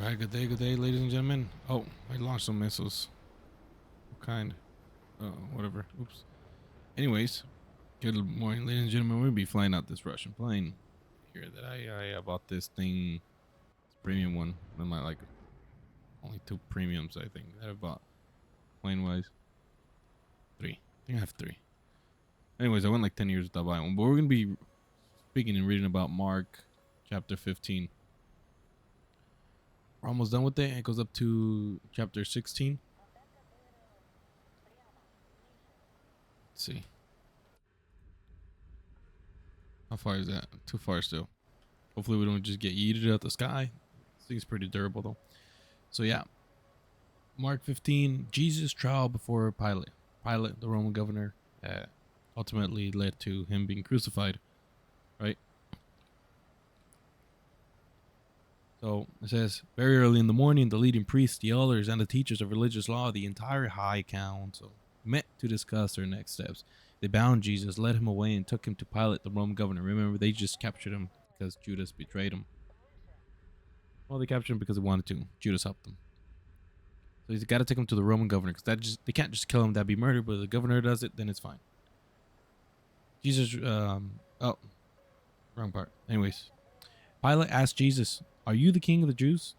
Alright, good day, ladies and gentlemen. Oh, I launched some missiles. What kind? Whatever. Oops. Anyways, good morning, ladies and gentlemen. We'll be flying out this Russian plane here that I bought this thing. It's a premium one. I'm like only 2 premiums, I think, that I bought. Plane wise. 3. I think I have 3. Anyways, I went like 10 years without buying one. But we're going to be speaking and reading about Mark chapter 15. We're almost done with it. It goes up to chapter 16. Let's see. How far is that? Too far still. Hopefully we don't just get yeeted out the sky. This thing's pretty durable though. So yeah. Mark 15, Jesus' trial before Pilate. Pilate, the Roman governor, ultimately led to him being crucified. Right? So it says, very early in the morning, the leading priests, the elders, and the teachers of religious law, the entire high council, met to discuss their next steps. They bound Jesus, led him away, and took him to Pilate, the Roman governor. Remember, they just captured him because Judas betrayed him. Well, they captured him because they wanted to. Judas helped them. So he's got to take him to the Roman governor because they can't just kill him. That'd be murder. But if the governor does it, then it's fine. Jesus, oh, wrong part. Anyways, Pilate asked Jesus, "Are you the king of the Jews?"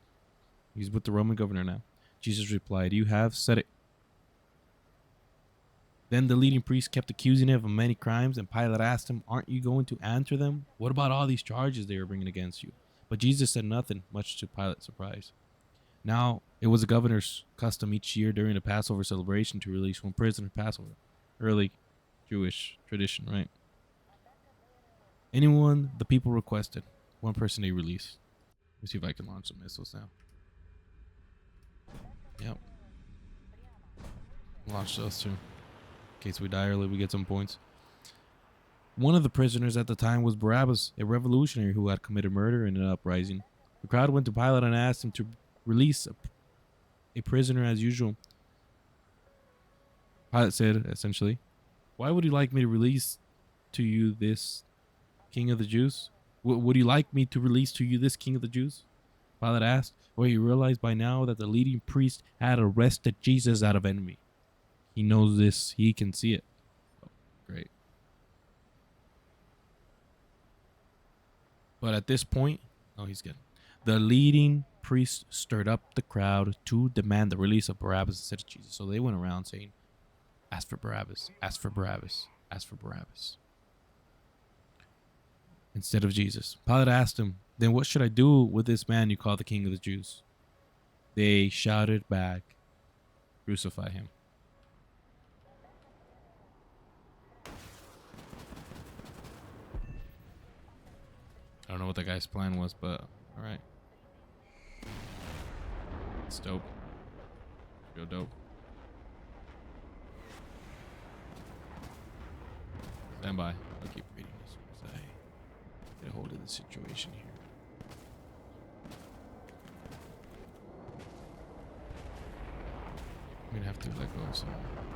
He's with the Roman governor now. Jesus replied, "You have said it." Then the leading priest kept accusing him of many crimes, and Pilate asked him, "Aren't you going to answer them? What about all these charges they were bringing against you?" But Jesus said nothing, much to Pilate's surprise. Now, it was the governor's custom each year during the Passover celebration to release one prisoner Passover. Early Jewish tradition, right? Anyone the people requested, one person they release. Let me see if I can launch some missiles now. Yep. Launch those too. In case we die early, we get some points. One of the prisoners at the time was Barabbas, a revolutionary who had committed murder in an uprising. The crowd went to Pilate and asked him to release a prisoner as usual. Pilate said, essentially, "Why would you like me to release to you this king of the Jews? Would you like me to release to you this king of the Jews?" Pilate asked. Well, he realized by now that the leading priest had arrested Jesus out of envy. He knows this. He can see it. Oh, great. But at this point, oh, he's good. The leading priest stirred up the crowd to demand the release of Barabbas instead of Jesus. So they went around saying, "Ask for Barabbas, ask for Barabbas, ask for Barabbas," instead of Jesus. Pilate asked him, "Then what should I do with this man you call the king of the Jews?" They shouted back, "Crucify him." I don't know what that guy's plan was, but alright. It's dope. Real dope. Stand by. I'll keep reading as soon as I get a hold of the situation here. I'm gonna have to let go of some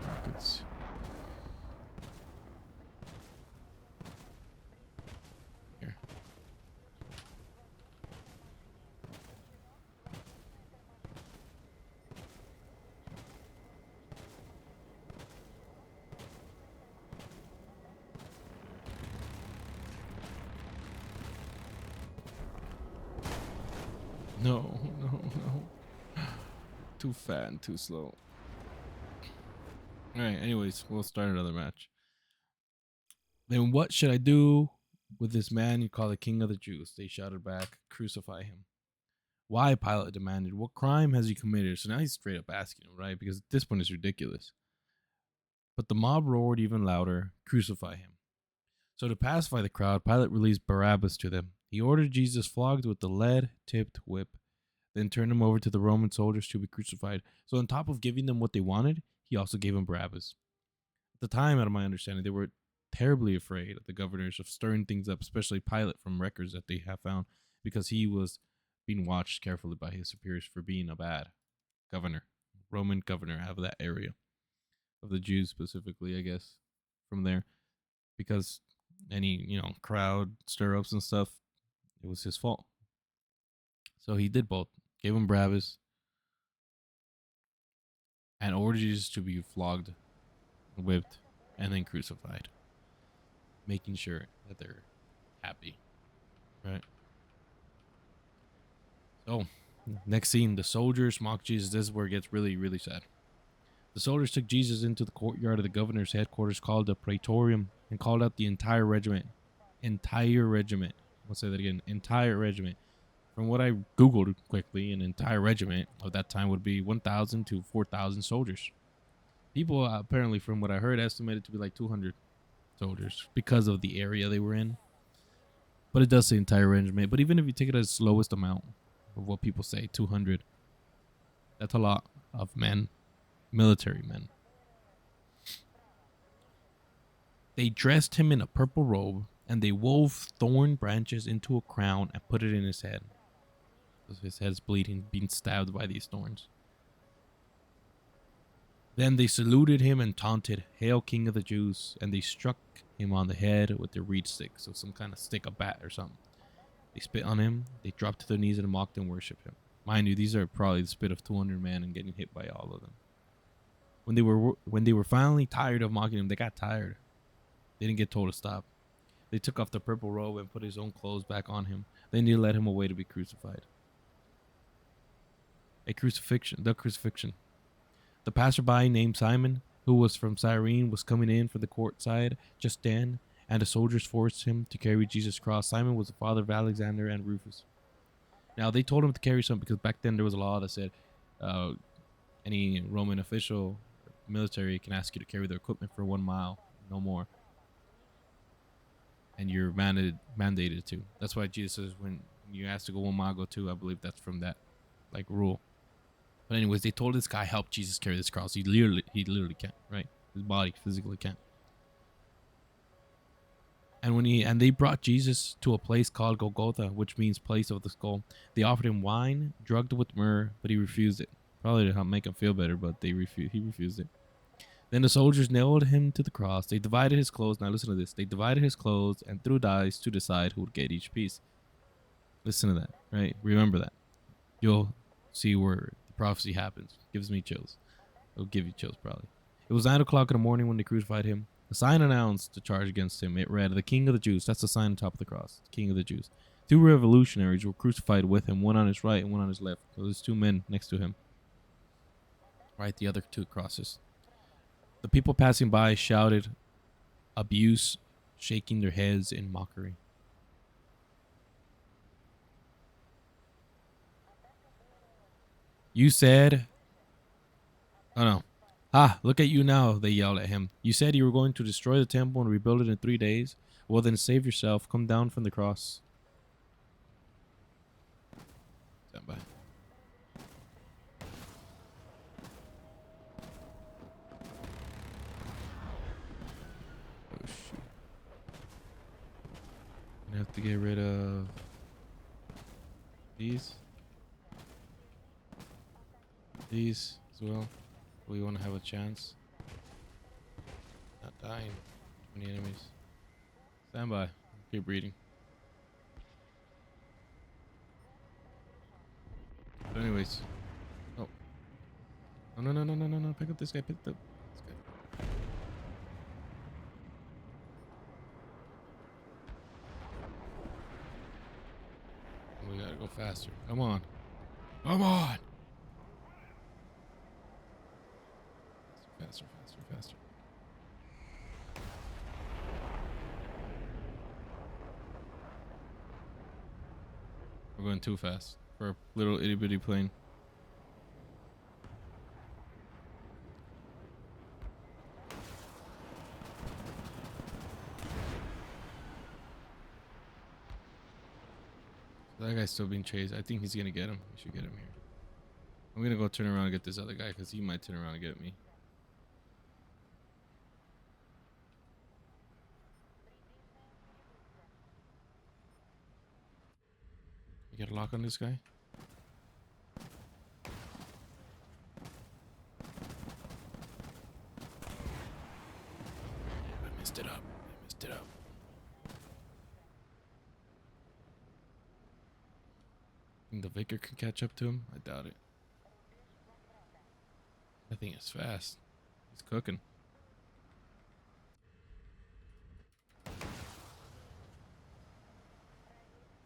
rockets. Here. No. Too fat and too slow. Alright, anyways, we'll start another match. Then what should I do with this man you call the king of the Jews? They shouted back, "Crucify him." Why? Pilate demanded. What crime has he committed? So now he's straight up asking him, right? Because at this point it's ridiculous. But the mob roared even louder, "Crucify him." So to pacify the crowd, Pilate released Barabbas to them. He ordered Jesus flogged with the lead-tipped whip, then turned him over to the Roman soldiers to be crucified. So on top of giving them what they wanted, he also gave them Barabbas. At the time, out of my understanding, they were terribly afraid of the governors of stirring things up, especially Pilate from records that they have found, because he was being watched carefully by his superiors for being a bad governor, Roman governor out of that area, of the Jews specifically, I guess, from there. Because any, crowd stir ups and stuff, it was his fault. So he did both. gave him Barabbas, and ordered Jesus to be flogged, whipped, and then crucified, making sure that they're happy, right? So, next scene, the soldiers mock Jesus. This is where it gets really, really sad. The soldiers took Jesus into the courtyard of the governor's headquarters called the Praetorium and called out the entire regiment. Entire regiment. I'll say that again. Entire regiment. From what I Googled quickly, an entire regiment of that time would be 1,000 to 4,000 soldiers. People, apparently, from what I heard, estimated to be like 200 soldiers because of the area they were in. But it does say entire regiment. But even if you take it as lowest amount of what people say, 200, that's a lot of men, military men. They dressed him in a purple robe, and they wove thorn branches into a crown and put it in his head. His head's bleeding, being stabbed by these thorns. Then they saluted him and taunted, "Hail, King of the Jews!" And they struck him on the head with their reed stick, so some kind of stick, a bat or something. They spit on him, they dropped to their knees and mocked and worshipped him. Mind you, these are probably the spit of 200 men and getting hit by all of them. When they were finally tired of mocking him, they got tired. They didn't get told to stop. They took off the purple robe and put his own clothes back on him. Then they led him away to be crucified. The crucifixion. The passerby named Simon, who was from Cyrene, was coming in from the courtside just then, and the soldiers forced him to carry Jesus' cross. Simon was the father of Alexander and Rufus. Now, they told him to carry something because back then there was a law that said any Roman official, military, can ask you to carry their equipment for 1 mile, no more. And you're mandated to. That's why Jesus says when you ask to go 1 mile, go 2. I believe that's from that like rule. But anyways, they told this guy help Jesus carry this cross. He literally can't, right? His body physically can't. And they brought Jesus to a place called Golgotha, which means place of the skull. They offered him wine, drugged with myrrh, but he refused it. Probably to help make him feel better, but he refused it. Then the soldiers nailed him to the cross. They divided his clothes. Now listen to this. They divided his clothes and threw dice to decide who would get each piece. Listen to that, right? Remember that. You'll see where the prophecy happens. Gives me chills. It'll give you chills probably. It was 9 o'clock in the morning when they crucified him. A sign announced the charge against him. It read, "The King of the Jews." That's the sign on top of the cross. King of the Jews. 2 revolutionaries were crucified with him, one on his right and one on his left. So there's 2 men next to him. Right, the other 2 crosses. The people passing by shouted abuse, shaking their heads in mockery. You said... Oh no. "Ah, look at you now," they yelled at him. "You said you were going to destroy the temple and rebuild it in 3 days. Well then save yourself. Come down from the cross." Stand by. Oh shoot. I have to get rid of these. These as well. We want to have a chance. Not dying. Too many enemies. Stand by. Keep reading. But anyways. Oh. Oh no. Pick up this guy. Pick up this guy. We gotta go faster. Come on. Come on. Faster. We're going too fast for a little itty bitty plane. That guy's still being chased. I think he's gonna get him. We should get him here. I'm gonna go turn around and get this other guy because he might turn around and get me. You got a lock on this guy? I messed it up. Think the vicar can catch up to him? I doubt it. I think it's fast. He's cooking.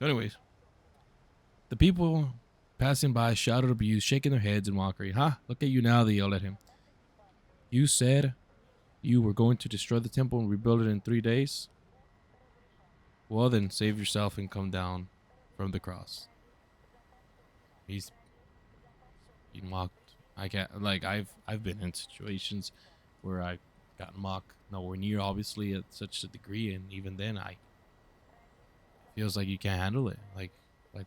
Anyways, the people passing by shouted abuse, shaking their heads in mockery. Ha! Look at you now, they yelled at him. You said you were going to destroy the temple and rebuild it in 3 days? Well then, save yourself and come down from the cross. He's being mocked. I can't, like, I've been in situations where I got mocked, nowhere near obviously at such a degree, and even then I feels like you can't handle it. Like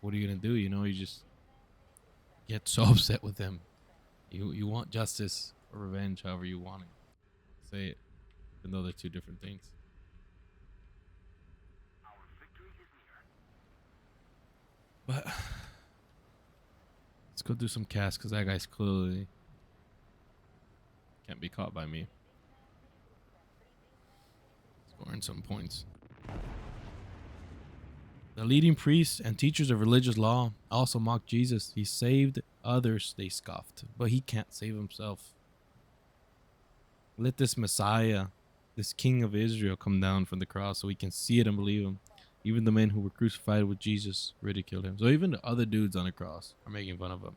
what are you gonna do? You know, you just get so upset with them. You want justice or revenge, however you want it. Say it, even though they're two different things. But let's go do some casts, because that guy's clearly can't be caught by me. Scoring some points. The leading priests and teachers of religious law also mocked Jesus. He saved others, they scoffed, but he can't save himself. Let this Messiah, this King of Israel, come down from the cross so we can see it and believe him. Even the men who were crucified with Jesus ridiculed him. So even the other dudes on the cross are making fun of him.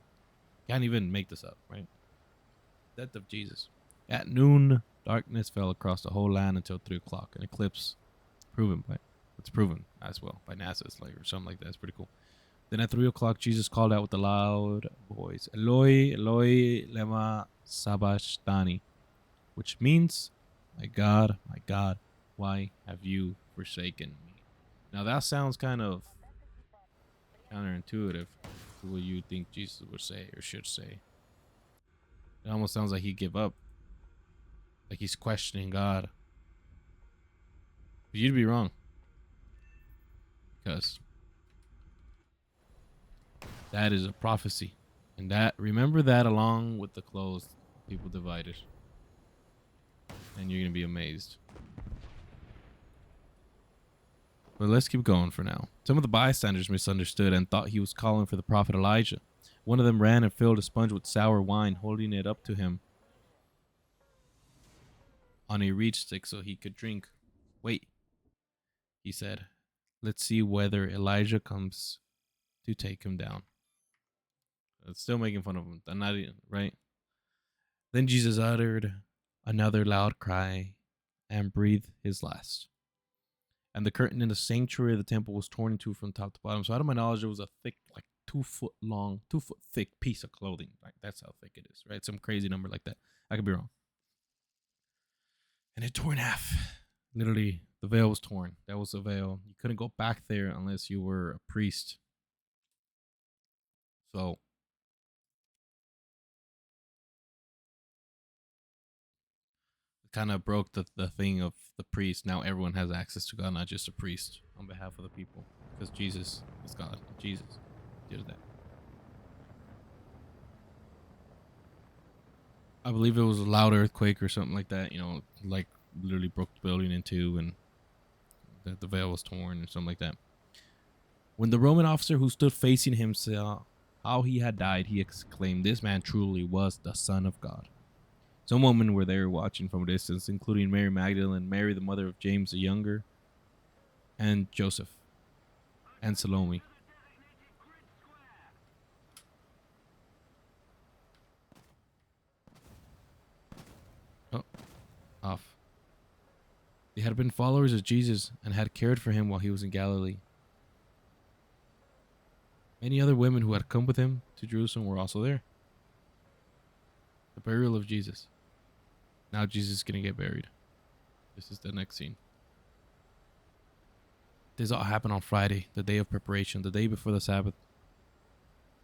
Can't even make this up, right? Death of Jesus. At noon, darkness fell across the whole land until 3 o'clock. An eclipse proven by it's proven as well by NASA, like, or something like that. It's pretty cool. Then at 3 o'clock, Jesus called out with a loud voice, Eloi, Eloi, lema sabachthani, which means, my God, why have you forsaken me? Now that sounds kind of counterintuitive to what you think Jesus would say or should say. It almost sounds like he'd give up, like he's questioning God. But you'd be wrong, because that is a prophecy, and that, remember that, along with the clothes people divided, and you're gonna be amazed. But let's keep going for now. Some of the bystanders misunderstood and thought he was calling for the prophet Elijah. One of them ran and filled a sponge with sour wine, holding it up to him on a reed stick so he could drink. Wait, he said. Let's see whether Elijah comes to take him down. It's still making fun of him. I'm not even, right? Then Jesus uttered another loud cry and breathed his last. And the curtain in the sanctuary of the temple was torn in two from top to bottom. So out of my knowledge, it was a thick, like 2 foot long, 2 foot thick piece of clothing. Like, that's how thick it is, right? Some crazy number like that. I could be wrong. And it tore in half. Literally, the veil was torn. That was the veil. You couldn't go back there unless you were a priest. So kind of broke the thing of the priest. Now everyone has access to God, not just a priest, on behalf of the people, because Jesus is God. Jesus did that. I believe it was a loud earthquake or something like that, you know, like literally broke the building in two, and the veil was torn or something like that. When the Roman officer who stood facing him saw how he had died, he exclaimed, "This man truly was the Son of God." Some women were there watching from a distance, including Mary Magdalene, Mary the mother of James the Younger, and Joseph, and Salome. Oh, off. They had been followers of Jesus and had cared for him while he was in Galilee. Many other women who had come with him to Jerusalem were also there. The burial of Jesus. Now Jesus is going to get buried. This is the next scene. This all happened on Friday, the day of preparation, the day before the Sabbath.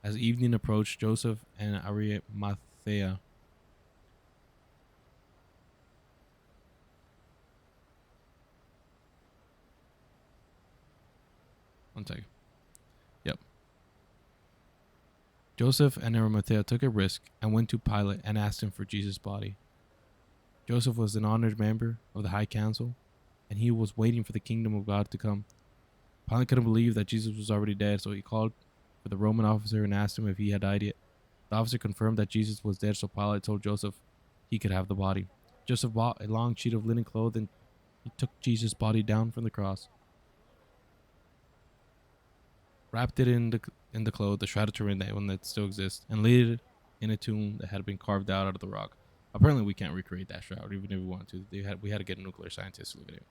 As evening approached, Joseph and Arimathea, one second. Yep. Joseph and Arimathea took a risk and went to Pilate and asked him for Jesus' body. Joseph was an honored member of the High Council, and he was waiting for the kingdom of God to come. Pilate couldn't believe that Jesus was already dead, so he called for the Roman officer and asked him if he had died yet. The officer confirmed that Jesus was dead, so Pilate told Joseph he could have the body. Joseph bought a long sheet of linen cloth and he took Jesus' body down from the cross, wrapped it in the cloth, the shroud of Turin, that one that still exists, and laid it in a tomb that had been carved out of the rock. Apparently, we can't recreate that shroud, even if we wanted to. We had to get a nuclear scientist to look at it.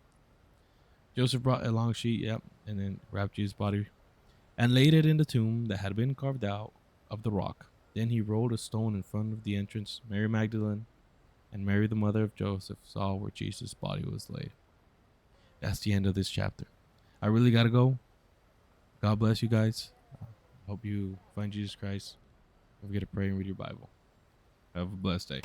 Joseph brought a long sheet, and then wrapped Jesus' body and laid it in the tomb that had been carved out of the rock. Then he rolled a stone in front of the entrance. Mary Magdalene and Mary, the mother of Joseph, saw where Jesus' body was laid. That's the end of this chapter. I really got to go. God bless you guys. Hope you find Jesus Christ. Don't forget to pray and read your Bible. Have a blessed day.